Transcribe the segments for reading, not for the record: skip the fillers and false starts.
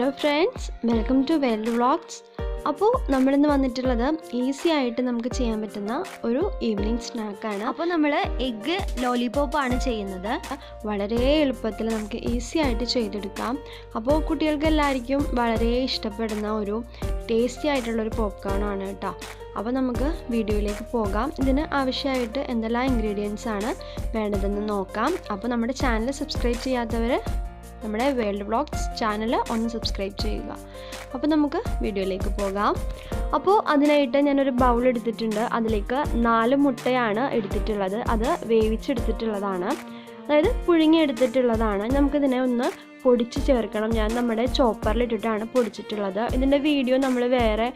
Hello friends, welcome to World Vlogs. അപ്പോൾ നമ്മളിന്ന് വന്നിട്ടുള്ളത് ഈസി ആയിട്ട് നമുക്ക് ചെയ്യാൻ പറ്റുന്ന ഒരു ഈവനിങ് സ്നാക്കാണ്. അപ്പോൾ നമ്മൾ എഗ്ഗ് ലോലിപോപ്പ് ആണ് ചെയ്യുന്നത്. വളരെ എളുപ്പത്തിൽ നമുക്ക് ഈസി ആയിട്ട് ചെയ്തെടുക്കാം. അപ്പോൾ കുട്ടികൾക്ക് എല്ലാവർക്കും വളരെ ഇഷ്ടപ്പെടുന്ന ഒരു ടേസ്റ്റി ആയിട്ടുള്ളൊരു പോപ്കോൺ ആണ് കേട്ടോ. അപ്പോൾ നമുക്ക് വീഡിയോയിലേക്ക് പോകാം. ഇതിന് ആവശ്യമായിട്ട് എന്തെല്ലാം ഇൻഗ്രീഡിയൻസ് ആണ് വേണ്ടതെന്ന് നോക്കാം. അപ്പോൾ നമ്മുടെ ചാനൽ സബ്സ്ക്രൈബ് ചെയ്യാത്തവർ നമ്മുടെ വേൾഡ് വ്ളോഗ്സ് ചാനൽ ഒന്ന് സബ്സ്ക്രൈബ് ചെയ്യുക. അപ്പോൾ നമുക്ക് വീഡിയോയിലേക്ക് പോകാം. അപ്പോൾ അതിനായിട്ട് ഞാനൊരു ബൗൾ എടുത്തിട്ടുണ്ട്. അതിലേക്ക് 4 മുട്ടയാണ് എടുത്തിട്ടുള്ളത്. അത് വേവിച്ചെടുത്തിട്ടുള്ളതാണ്, അതായത് പുഴുങ്ങിയെടുത്തിട്ടുള്ളതാണ്. നമുക്കിതിനെ ഒന്ന് പൊടിച്ച് ചേർക്കണം. ഞാൻ നമ്മുടെ ചോപ്പറിലിട്ടിട്ടാണ് പൊടിച്ചിട്ടുള്ളത്. ഇതിൻ്റെ വീഡിയോ നമ്മൾ വേറെ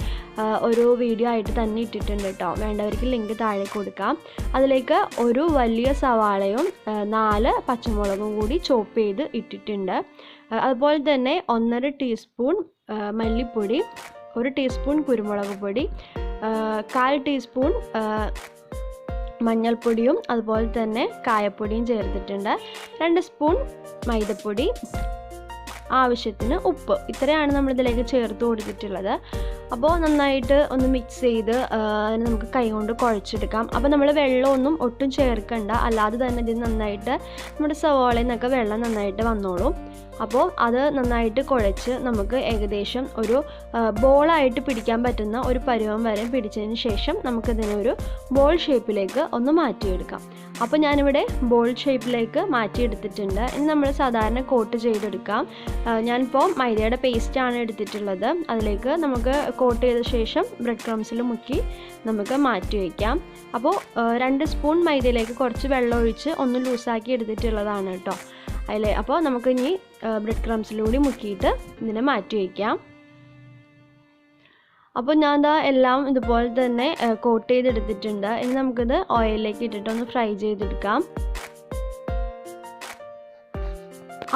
ഒരു വീഡിയോ ആയിട്ട് തന്നെ ഇട്ടിട്ടുണ്ട് കേട്ടോ. വേണ്ടവർക്ക് ലിങ്ക് താഴെ കൊടുക്കാം. അതിലേക്ക് ഒരു വലിയ സവാളയും 4 പച്ചമുളകും കൂടി ചോപ്പ് ചെയ്ത് ഇട്ടിട്ടുണ്ട്. അതുപോലെ തന്നെ 1.5 ടീസ്പൂൺ മല്ലിപ്പൊടി, 1 ടീസ്പൂൺ കുരുമുളക് പൊടി, 1/4 ടീസ്പൂൺ മഞ്ഞൾപ്പൊടിയും അതുപോലെ തന്നെ കായപ്പൊടിയും ചേർത്തിട്ടുണ്ട്. 2 സ്പൂൺ മൈദപ്പൊടി, ആവശ്യത്തിന് ഉപ്പ്. ഇത്രയാണ് നമ്മളിതിലേക്ക് ചേർത്ത് കൊടുത്തിട്ടുള്ളത്. അപ്പോൾ നന്നായിട്ട് ഒന്ന് മിക്സ് ചെയ്ത് അതിന് നമുക്ക് കൈകൊണ്ട് കുഴച്ചെടുക്കാം. അപ്പോൾ നമ്മൾ വെള്ളമൊന്നും ഒട്ടും ചേർക്കണ്ട, അല്ലാതെ തന്നെ ഇത് നന്നായിട്ട് നമ്മുടെ സവാളയിൽ നിന്നൊക്കെ വെള്ളം നന്നായിട്ട് വന്നോളും. അപ്പോൾ അത് നന്നായിട്ട് കുഴച്ച് നമുക്ക് ഏകദേശം ഒരു ബോളായിട്ട് പിടിക്കാൻ പറ്റുന്ന ഒരു പരുവം വരെ പിടിച്ചതിന് ശേഷം നമുക്കിതിനൊരു ബോൾ ഷേപ്പിലേക്ക് ഒന്ന് മാറ്റിയെടുക്കാം. അപ്പോൾ ഞാനിവിടെ ബോൾ ഷേപ്പിലേക്ക് മാറ്റിയെടുത്തിട്ടുണ്ട്. ഇനി നമ്മൾ സാധാരണ കോട്ട് ചെയ്തെടുക്കാം. ഞാനിപ്പോൾ മൈദയുടെ പേസ്റ്റാണ് എടുത്തിട്ടുള്ളത്. അതിലേക്ക് നമുക്ക് കോട്ട് ചെയ്ത ശേഷം ബ്രെഡ് ക്രംസിൽ മുക്കി നമുക്ക് മാറ്റി വയ്ക്കാം. അപ്പോൾ 2 സ്പൂൺ മൈദയിലേക്ക് കുറച്ച് വെള്ളം ഒഴിച്ച് ഒന്ന് ലൂസാക്കി എടുത്തിട്ടുള്ളതാണ് കേട്ടോ അതിലെ. അപ്പോൾ നമുക്കിനി ബ്രെഡ് ക്രംസിലൂടെ മുക്കിയിട്ട് ഇതിനെ മാറ്റി വയ്ക്കാം. അപ്പോൾ ഞാൻ എല്ലാം ഇതുപോലെ തന്നെ കോട്ട് ചെയ്തെടുത്തിട്ടുണ്ട്. ഇനി നമുക്കിത് ഓയിലിലേക്ക് ഇട്ടിട്ടൊന്ന് ഫ്രൈ ചെയ്തെടുക്കാം.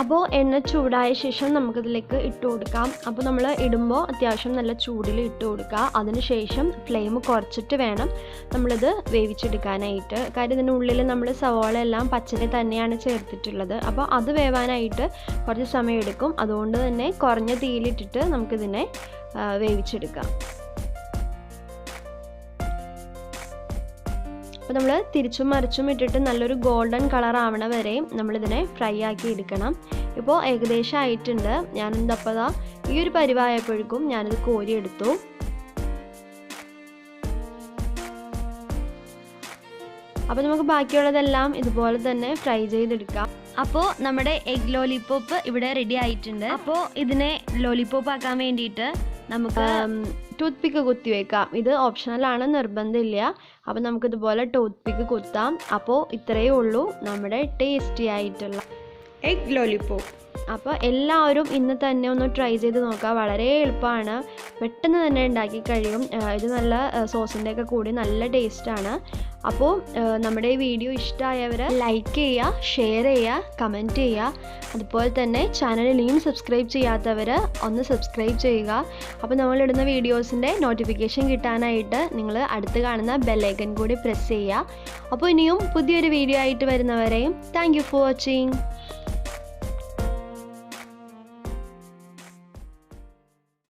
അപ്പോൾ എണ്ണ ചൂടായ ശേഷം നമുക്കിതിലേക്ക് ഇട്ട് കൊടുക്കാം. അപ്പോൾ നമ്മൾ ഇടുമ്പോൾ അത്യാവശ്യം നല്ല ചൂടിൽ ഇട്ട് കൊടുക്കുക. അതിനുശേഷം ഫ്ലെയിം കുറച്ചിട്ട് വേണം നമ്മളിത് വേവിച്ചെടുക്കാനായിട്ട്. കാര്യം ഇതിനുള്ളിൽ നമ്മൾ സവാള എല്ലാം പച്ചരി തന്നെയാണ് ചേർത്തിട്ടുള്ളത്. അപ്പോൾ അത് വേവാനായിട്ട് കുറച്ച് സമയം എടുക്കും. അതുകൊണ്ട് തന്നെ കുറഞ്ഞ തീയിലിട്ടിട്ട് നമുക്കിതിനെ വേവിച്ചെടുക്കാം. അപ്പോൾ നമ്മൾ തിരിച്ചും മറിച്ചും ഇട്ടിട്ട് നല്ലൊരു ഗോൾഡൻ കളർ ആവണ വരെയും നമ്മളിതിനെ ഫ്രൈ ആക്കി എടുക്കണം. ഇപ്പോൾ ഏകദേശം ആയിട്ടുണ്ട്. ഞാനെന്തപ്പോൾ ഈ ഒരു പരിവായപ്പോഴേക്കും ഞാനിത് കോരിയെടുത്തു. അപ്പോൾ നമുക്ക് ബാക്കിയുള്ളതെല്ലാം ഇതുപോലെ തന്നെ ഫ്രൈ ചെയ്തെടുക്കാം. അപ്പോൾ നമ്മുടെ എഗ് ലോലിപോപ്പ് ഇവിടെ റെഡി ആയിട്ടുണ്ട്. അപ്പോൾ ഇതിനെ ലോലിപോപ്പ് ആക്കാൻ വേണ്ടിയിട്ട് നമുക്ക് ടൂത്ത് പിക്ക് കുത്തി വെക്കാം. ഇത് ഓപ്ഷണലാണ്, നിർബന്ധമില്ല. അപ്പോൾ നമുക്കിതുപോലെ ടൂത്ത് പിക്ക് കുത്താം. അപ്പോൾ ഇത്രയേ ഉള്ളൂ നമ്മുടെ ടേസ്റ്റി ആയിട്ടുള്ള എഗ് ലോലിപോപ്പ്. അപ്പോൾ എല്ലാവരും ഇന്ന് തന്നെ ഒന്ന് ട്രൈ ചെയ്ത് നോക്കുക. വളരെ എളുപ്പമാണ്, പെട്ടെന്ന് തന്നെ ഉണ്ടാക്കി കഴിയും. ഇത് നല്ല സോസിൻ്റെയൊക്കെ കൂടി നല്ല ടേസ്റ്റാണ്. അപ്പോൾ നമ്മുടെ ഈ വീഡിയോ ഇഷ്ടമായവർ ലൈക്ക് ചെയ്യുക, ഷെയർ ചെയ്യുക, കമൻറ്റ് ചെയ്യുക. അതുപോലെ തന്നെ ചാനലിനെയും സബ്സ്ക്രൈബ് ചെയ്യാത്തവർ ഒന്ന് സബ്സ്ക്രൈബ് ചെയ്യുക. അപ്പോൾ നമ്മളിടുന്ന വീഡിയോസിൻ്റെ നോട്ടിഫിക്കേഷൻ കിട്ടാനായിട്ട് നിങ്ങൾ അടുത്ത് കാണുന്ന ബെല്ലൈക്കൺ കൂടി പ്രസ് ചെയ്യുക. അപ്പോൾ ഇനിയും പുതിയൊരു വീഡിയോ ആയിട്ട് വരുന്നവരെയും താങ്ക് യു ഫോർ വാച്ചിങ്.